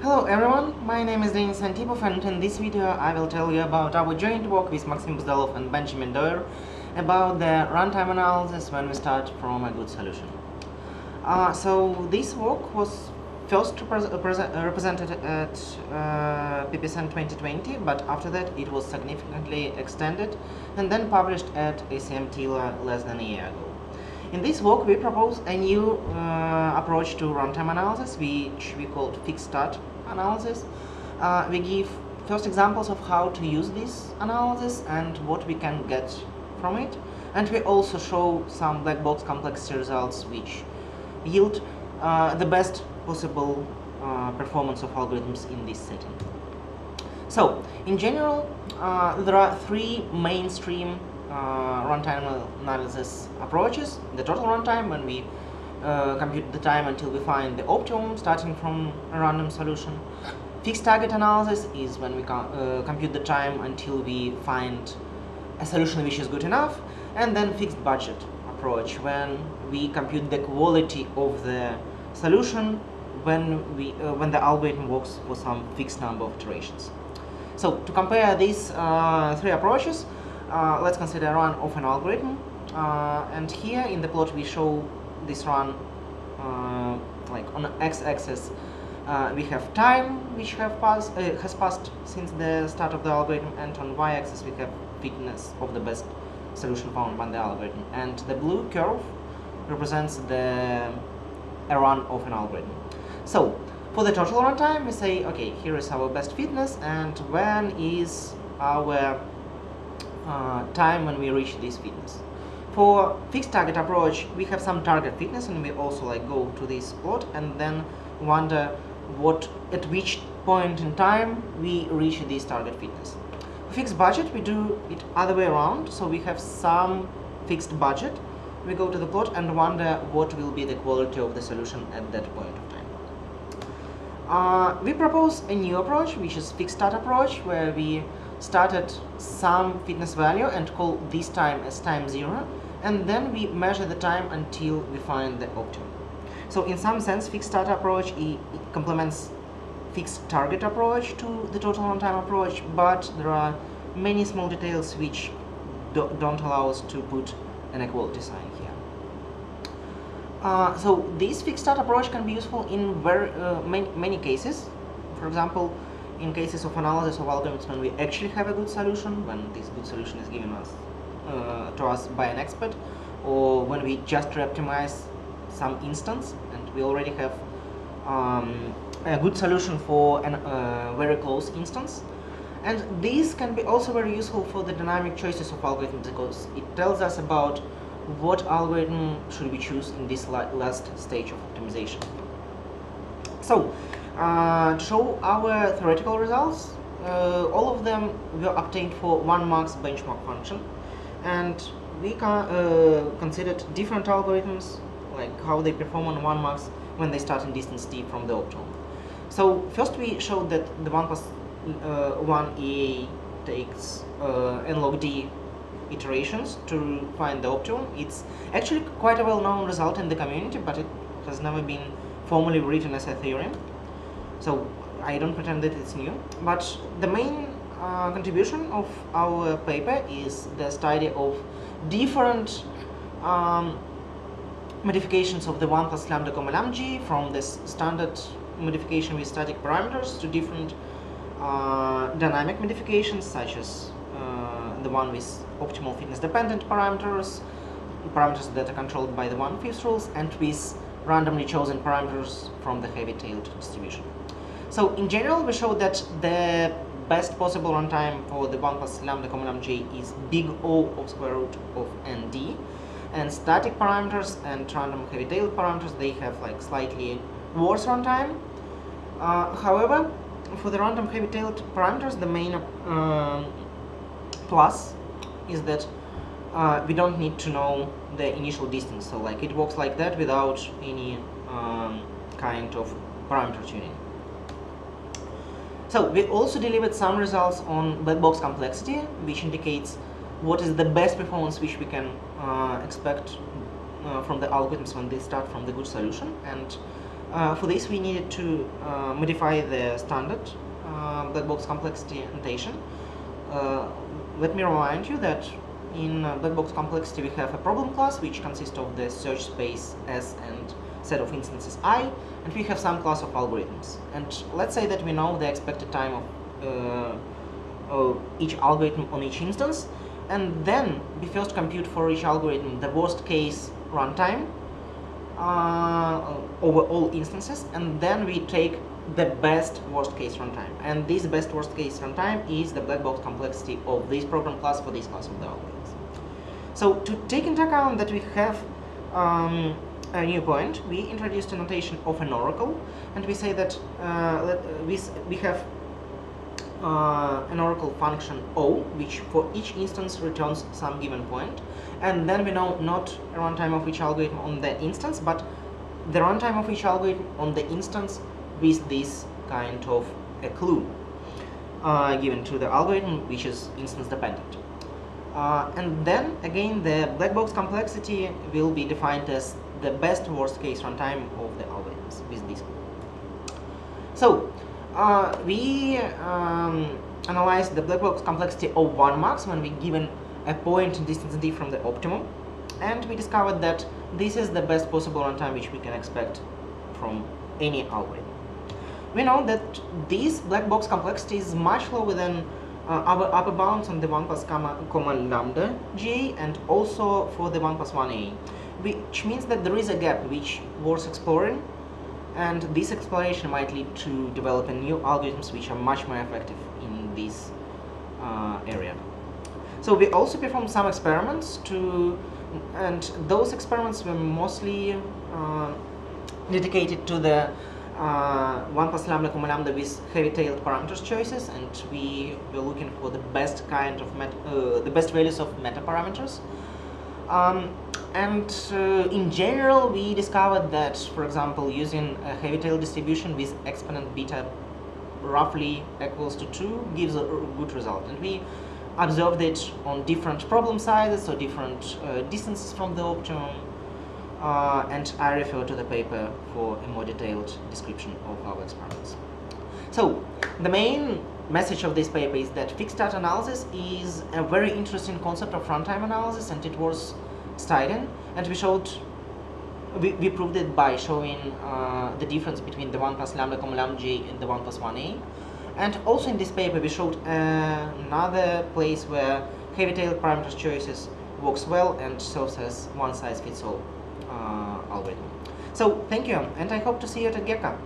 Hello everyone, my name is Denis Antipov, and in this video I will tell you about our joint work with Maxim Buzdelov and Benjamin Doyer about the runtime analysis when we start from a good solution. So this work was first represented at PPSN 2020, but after that it was significantly extended and then published at ACM TILA less than a year ago. In this work, we propose a new approach to runtime analysis, which we called fixed start analysis. We give first examples of how to use this analysis and what we can get from it, and we also show some black box complexity results which yield the best possible performance of algorithms in this setting. So, in general, there are three mainstream runtime analysis approaches: the total runtime, when we compute the time until we find the optimum starting from a random solution. Fixed target analysis is when we compute the time until we find a solution which is good enough. And then fixed budget approach, when we compute the quality of the solution when the algorithm works for some fixed number of iterations. So to compare these three approaches, let's consider a run of an algorithm, and here in the plot we show this run like on the x-axis we have time which has passed since the start of the algorithm, and on y-axis we have fitness of the best solution found by the algorithm, and the blue curve represents a run of an algorithm. So for the total runtime we say, okay, here is our best fitness and when is our time when we reach this fitness. For fixed target approach, we have some target fitness, and we also go to this plot and then wonder at which point in time we reach this target fitness. For fixed budget, we do it other way around. So we have some fixed budget. We go to the plot and wonder what will be the quality of the solution at that point of time. We propose a new approach, which is fixed start approach, where we start at some fitness value and call this time as time 0, and then we measure the time until we find the optimum. So in some sense, fixed start approach it complements fixed target approach to the total runtime approach, but there are many small details which don't allow us to put an equality sign here. So this fixed start approach can be useful in many cases. For example, in cases of analysis of algorithms when we actually have a good solution, when this good solution is given to us by an expert, or when we just reoptimize some instance and we already have a good solution for a very close instance. And this can be also very useful for the dynamic choices of algorithms, because it tells us about what algorithm should we choose in this last stage of optimization. So to show our theoretical results, all of them were obtained for 1 max benchmark function, and we considered different algorithms, like how they perform on 1 max when they start in distance t from the optimum. So first we showed that the 1 plus 1 EA takes n log d iterations to find the optimum. It's actually quite a well-known result in the community, but it has never been formally written as a theorem. So I don't pretend that it's new, but the main contribution of our paper is the study of different modifications of the 1 plus lambda comma lambda g, from this standard modification with static parameters to different dynamic modifications, such as the one with optimal fitness dependent parameters that are controlled by the 1/5 rules, and with randomly chosen parameters from the heavy-tailed distribution. So in general, we show that the best possible runtime for the 1 plus lambda comma lambda j is big O of square root of nd, and static parameters and random heavy-tailed parameters, they have slightly worse runtime. However, for the random heavy-tailed parameters, the main plus is that we don't need to know the initial distance, so it works like that without any kind of parameter tuning. So we also delivered some results on black box complexity, which indicates what is the best performance which we can expect from the algorithms when they start from the good solution. And For this we needed to modify the standard black box complexity notation. Let me remind you that in black box complexity we have a problem class which consists of the search space S and set of instances I, and we have some class of algorithms. And let's say that we know the expected time of each algorithm on each instance, and then we first compute for each algorithm the worst case runtime over all instances, and then we take the best worst case runtime, and this best worst case runtime is the black box complexity of this program class for this class of the algorithms. So to take into account that we have a new point, we introduced a notation of an oracle, and we say that we have an oracle function O, which for each instance returns some given point, and then we know not a runtime of each algorithm on the instance, but the runtime of each algorithm on the instance with this kind of a clue given to the algorithm, which is instance dependent. And then again the black box complexity will be defined as the best worst case runtime of the algorithms with this clue. So we analyzed the black box complexity of 1 max when we given a point in distance d from the optimum, and we discovered that this is the best possible runtime which we can expect from any algorithm. We know that this black box complexity is much lower than our upper bounds on the 1 plus comma lambda GA, and also for the 1 plus 1A, which means that there is a gap which worth exploring, and this exploration might lead to developing new algorithms which are much more effective in this area. So we also performed some experiments and those experiments were mostly dedicated to the 1 plus lambda comma lambda with heavy-tailed parameters choices, and we were looking for the best kind of the best values of meta parameters. In general, we discovered that, for example, using a heavy-tail distribution with exponent beta roughly equals to 2 gives a good result, and we observed it on different problem sizes or different distances from the optimum, and I refer to the paper for a more detailed description of our experiments. So the main message of this paper is that fixed data analysis is a very interesting concept of runtime analysis, and it was studied, and we proved it by showing the difference between the 1 plus lambda comma lambda J and the 1 plus 1A. And also in this paper we showed another place where heavy-tailed parameters choices works well and serves as one-size-fits-all algorithm. So thank you, and I hope to see you at GECCO.